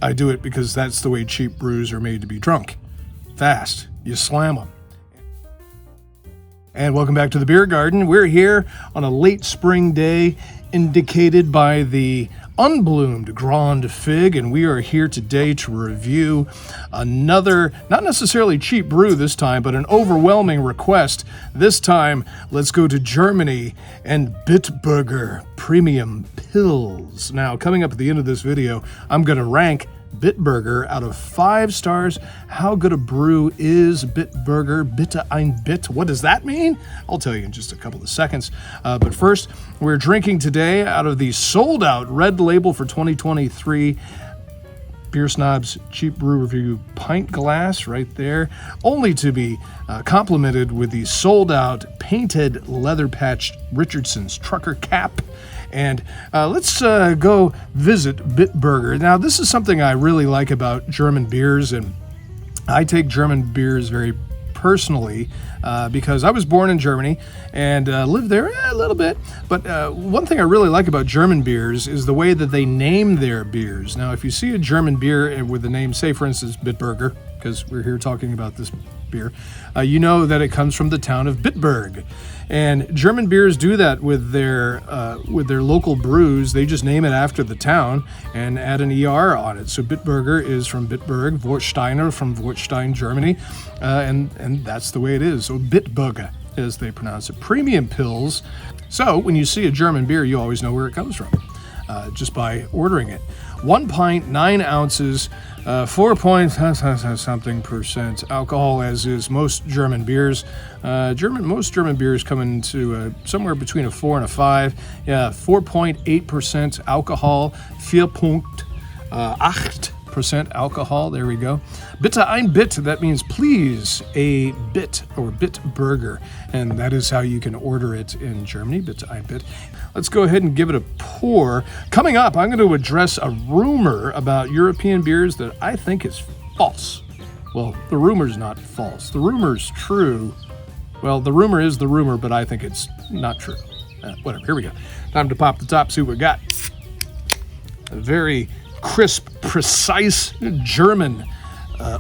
I do it because that's the way cheap brews are made to be drunk. Fast. You slam them. And welcome back to the Beer Garden. We're here on a late spring day indicated by the unbloomed Grand Fig, and we are here today to review another, not necessarily cheap brew this time, but an overwhelming request. This time, let's go to Germany and Bitburger Premium Pils. Now, coming up at the end of this video, I'm going to rank Bitburger out of 5 stars. How good a brew is Bitburger? Bitte ein Bit. What does that mean? I'll tell you in just a couple of seconds. But first, we're drinking today out of the sold-out red label for 2023 Beer Snob's Cheap Brew Review pint glass right there, only to be complemented with the sold-out painted leather-patched Richardson's trucker cap. And let's go visit Bitburger. Now, this is something I really like about German beers, and I take German beers very personally because I was born in Germany and lived there a little bit. But one thing I really like about German beers is the way that they name their beers. Now, if you see a German beer with the name, say, for instance, Bitburger, because we're here talking about this beer, you know that it comes from the town of Bitburg. And German beers do that with their local brews. They just name it after the town and add an ER on it. So Bitburger is from Bitburg, Wortsteiner from Wortstein, Germany, and that's the way it is. So Bitburger, as they pronounce it. Premium Pils. So when you see a German beer, you always know where it comes from, just by ordering it. 1 pint, 9 ounces, 4 point something percent alcohol, as is most German beers. Most German beers come into somewhere between a 4 and a 5. Yeah, 4.8% alcohol, 4.8% alcohol. There we go. Bitte ein Bit, that means please a bit, or Bitburger, and that is how you can order it in Germany. Bitte ein Bit. Let's go ahead and give it a pour. Coming up, I'm going to address a rumor about European beers that I think is false. Well, the rumor's not false. The rumor's true. Well, the rumor is the rumor, but I think it's not true. Whatever, here we go. Time to pop the top, see what we got. A very crisp, precise German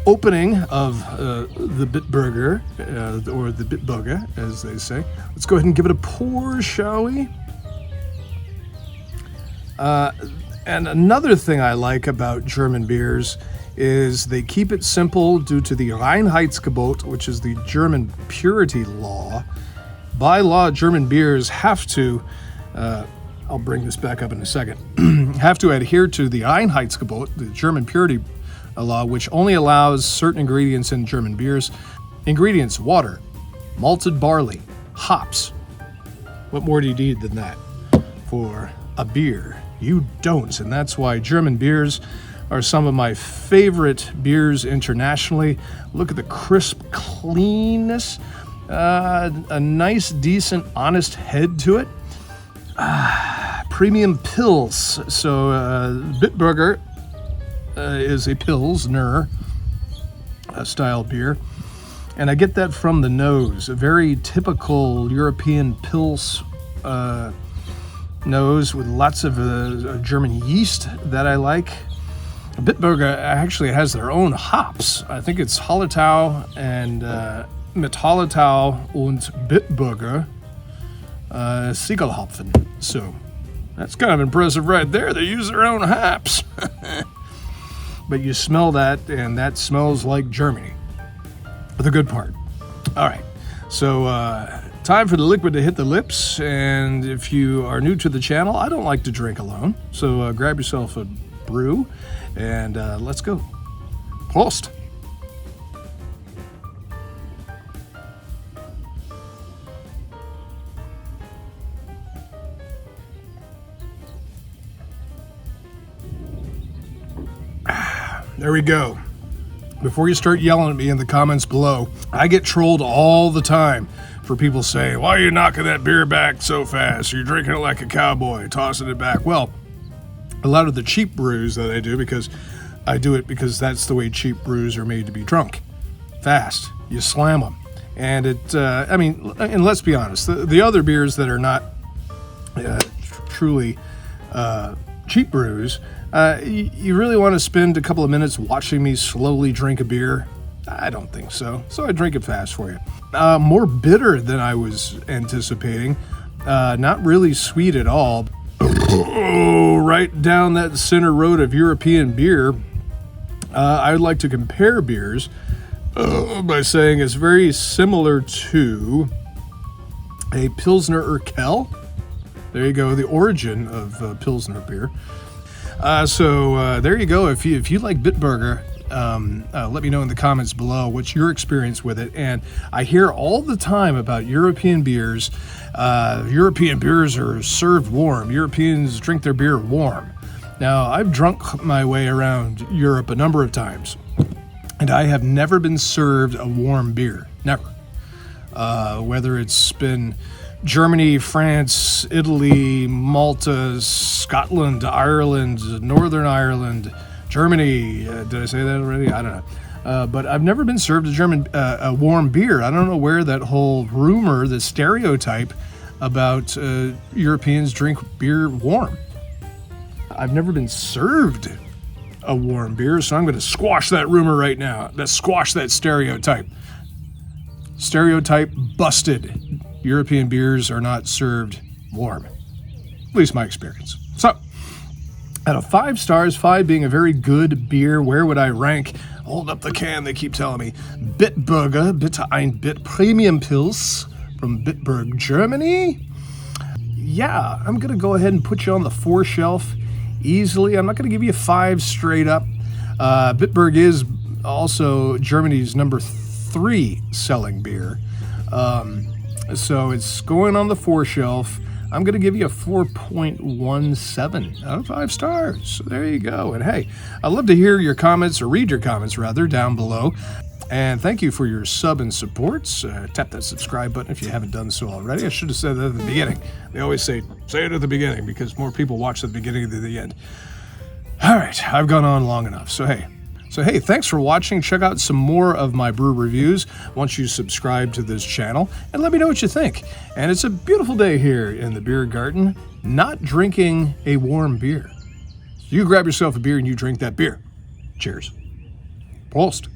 opening of the Bitburger, or the Bitburger, as they say. Let's go ahead and give it a pour, shall we? And another thing I like about German beers is they keep it simple due to the Reinheitsgebot, which is the German purity law. By law, German beers have to, I'll bring this back up in a second, have to adhere to the Reinheitsgebot, the German purity law, which only allows certain ingredients in German beers. Ingredients: water, malted barley, hops. What more do you need than that for a beer? You don't, and that's why German beers are some of my favorite beers internationally. Look at the crisp cleanness, a nice, decent, honest head to it. Premium Pils. So Bitburger is a Pilsner style beer, and I get that from the nose. A very typical European Pils nose with lots of German yeast that I like. Bitburger actually has their own hops. I think it's Hallertau and mit Hallertau und Bitburger Siegelhopfen. So that's kind of impressive right there. They use their own hops. But you smell that, and that smells like Germany. The good part. All right. So time for the liquid to hit the lips, and if you are new to the channel, I don't like to drink alone, so grab yourself a brew, and let's go. Prost! There we go. Before you start yelling at me in the comments below, I get trolled all the time for people saying, why are you knocking that beer back so fast? You're drinking it like a cowboy, tossing it back. Well, a lot of the cheap brews that I do, because I do it because that's the way cheap brews are made to be drunk. Fast. You slam them. And and let's be honest, the other beers that are not truly cheap brews, you really want to spend a couple of minutes watching me slowly drink a beer? I don't think so. So I drink it fast for you. More bitter than I was anticipating. Not really sweet at all. Oh, right down that center road of European beer. I would like to compare beers by saying it's very similar to a Pilsner Urquell. There you go, the origin of Pilsner beer. So there you go. If you like Bitburger, let me know in the comments below what's your experience with it. And I hear all the time about European beers. European beers are served warm. Europeans drink their beer warm. Now, I've drunk my way around Europe a number of times, and I have never been served a warm beer. Never. Whether it's been Germany, France, Italy, Malta, Scotland, Ireland, Northern Ireland, Germany. Did I say that already? I don't know. But I've never been served a warm beer. I don't know where that whole rumor, the stereotype about Europeans drink beer warm. I've never been served a warm beer, so I'm going to squash that rumor right now. Let's squash that stereotype. Stereotype busted. European beers are not served warm. At least my experience. So, out of 5 stars, 5 being a very good beer, where would I rank? Hold up the can, they keep telling me. Bitburger, Bitte ein Bit Premium Pils from Bitburg, Germany. Yeah, I'm going to go ahead and put you on the 4 shelf easily. I'm not going to give you 5 straight up. Bitburg is also Germany's number 3 selling beer. So it's going on the 4 shelf. I'm going to give you a 4.17 out of 5 stars. So there you go. And hey, I'd love to hear your comments, or read your comments rather, down below. And thank you for your sub and supports. Tap that subscribe button if you haven't done so already. I should have said that at the beginning. They always say it at the beginning because more people watch at the beginning than the end. All right, I've gone on long enough. So hey, thanks for watching. Check out some more of my brew reviews once you subscribe to this channel, and let me know what you think. And it's a beautiful day here in the beer garden, not drinking a warm beer. You grab yourself a beer and you drink that beer. Cheers. Prost.